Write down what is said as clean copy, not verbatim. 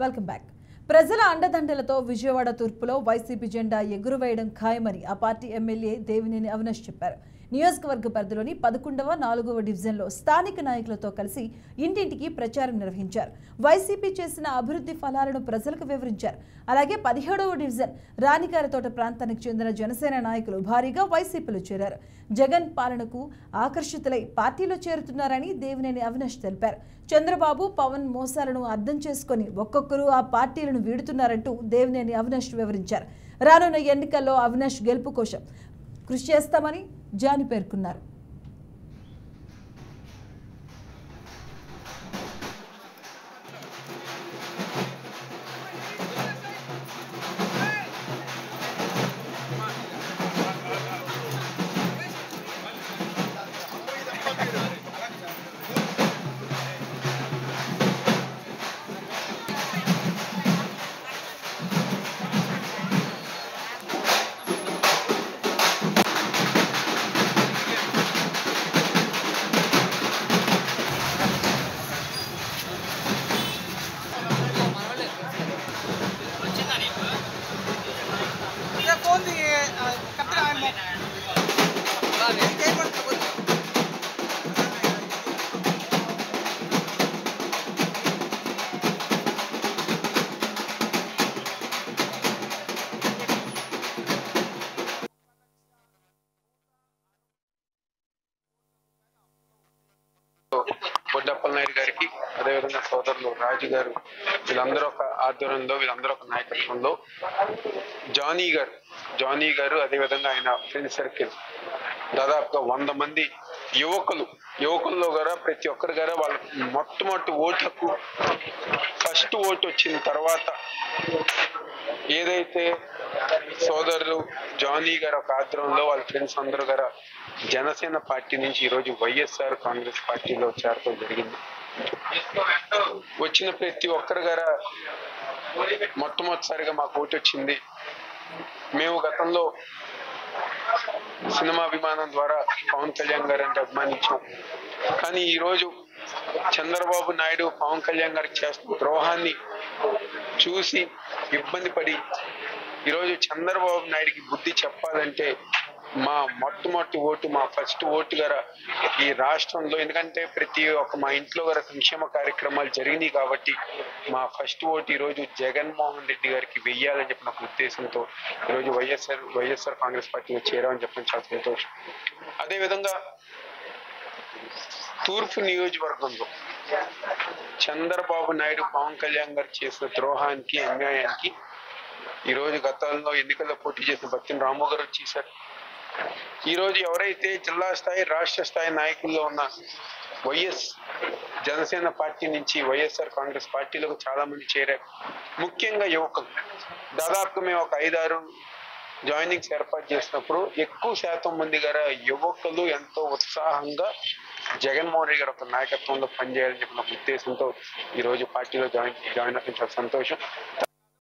Welcome back. ప్రజల అండదండలతో Vijayawada తూర్పులో YCP జెండా ఎగురవేయడం ఖాయమని ఆ పార్టీ ఎమ్మెల్యే దేవినేని అవినాష్ చెప్పారు. నియోజకవర్గ పరిధిలోని 11వ, 4వ డివిజన్లో స్థానిక నాయకులతో కలిసి ఇంటింటికి ప్రచారం నిర్వహించారు. వైసీపీ చేసిన అభివృద్ధి ఫలాలను ప్రజలకు వివరించారు. అలాగే 17వ డివిజన్ రాణిగారితోట ప్రాంతానికి చెందిన జనసేన నాయకులు భారీగా వైసీపీలో చేరారు. జగన్ పాలనకు ఆకర్షితులై పార్టీలో చేరుతున్నారని దేవినేని అవినాష్ తెలిపారు. చంద్రబాబు, పవన్ మోసాలను అర్థం చేసుకుని ఒక్కొక్కరు ఆ పార్టీలను వీడుతున్నారంటూ దేవినేని అవినాష్ వివరించారు. రానున్న ఎన్నికల్లో అవినాష్ గెలుపు కోసం కృషి చేస్తామని జాని పేర్కొన్నారు. బొడ్డప్పల నాయుడు గారికి, అదేవిధంగా సోదరులు రాజు గారు, వీళ్ళందరూ ఒక ఆధ్వర్యంలో, వీళ్ళందరూ ఒక నాయకత్వంలో జానీ గారు అదేవిధంగా ఆయన ఫ్రెండ్ సర్కిల్ దాదాపుగా 100 మంది యువకుల్లో కూడా ప్రతి ఒక్కరి గారా వాళ్ళ మొట్టమొదటి ఓట్లకు ఫస్ట్ ఓటు వచ్చిన తర్వాత ఏదైతే సోదరులు జానీ గారు ఒక ఆధ్వర్యంలో వాళ్ళ ఫ్రెండ్స్ అందరూ గారా జనసేన పార్టీ నుంచి ఈరోజు వైఎస్ఆర్ కాంగ్రెస్ పార్టీలో చేరడం జరిగింది. వచ్చిన ప్రతి ఒక్కరి గారా మొట్టమొదటిసారిగా మాకు ఓటు వచ్చింది. మేము గతంలో సినిమా అభిమానం ద్వారా పవన్ కళ్యాణ్ గారు అంటే అభిమానించాం. కానీ ఈరోజు చంద్రబాబు నాయుడు పవన్ కళ్యాణ్ గారికి చేస్తున్న ద్రోహాన్ని చూసి ఇబ్బంది పడి ఈరోజు చంద్రబాబు నాయుడికి బుద్ధి చెప్పాలంటే మా మొట్టమొదటి ఓటు, మా ఫస్ట్ ఓటు గారా ఈ రాష్ట్రంలో, ఎందుకంటే ప్రతి ఒక్క మా ఇంట్లో గారా సంక్షేమ కార్యక్రమాలు జరిగినాయి కాబట్టి మా ఫస్ట్ ఓటు ఈరోజు జగన్మోహన్ రెడ్డి గారికి వెయ్యాలని చెప్పిన ఒక ఉద్దేశంతో ఈరోజు వైఎస్ఆర్ కాంగ్రెస్ పార్టీలో చేరామని చెప్పడం చాలా సంతోషం. అదేవిధంగా తూర్పు నియోజకవర్గంలో చంద్రబాబు నాయుడు పవన్ కళ్యాణ్ గారు చేసిన ద్రోహానికి, అన్యాయానికి ఈరోజు గతంలో ఎన్నికల్లో పోటీ చేసిన బత్తిన రాము గారు చేశారు. ఈరోజు ఎవరైతే జిల్లా స్థాయి, రాష్ట్ర స్థాయి నాయకుల్లో ఉన్న జనసేన పార్టీ నుంచి వైఎస్ఆర్ కాంగ్రెస్ పార్టీలకు చాలా మంది చేరారు. ముఖ్యంగా యువకులు దాదాపుగా మేము ఒక 5-6 జాయినింగ్స్ ఏర్పాటు చేసినప్పుడు ఎక్కువ శాతం మంది గారా యువకులు ఎంతో ఉత్సాహంగా జగన్మోహన్ రెడ్డి గారు ఒక నాయకత్వంలో పనిచేయాలని చెప్పిన ఉద్దేశంతో ఈరోజు పార్టీలో జాయిన్ అవ్వడం చాలా సంతోషం.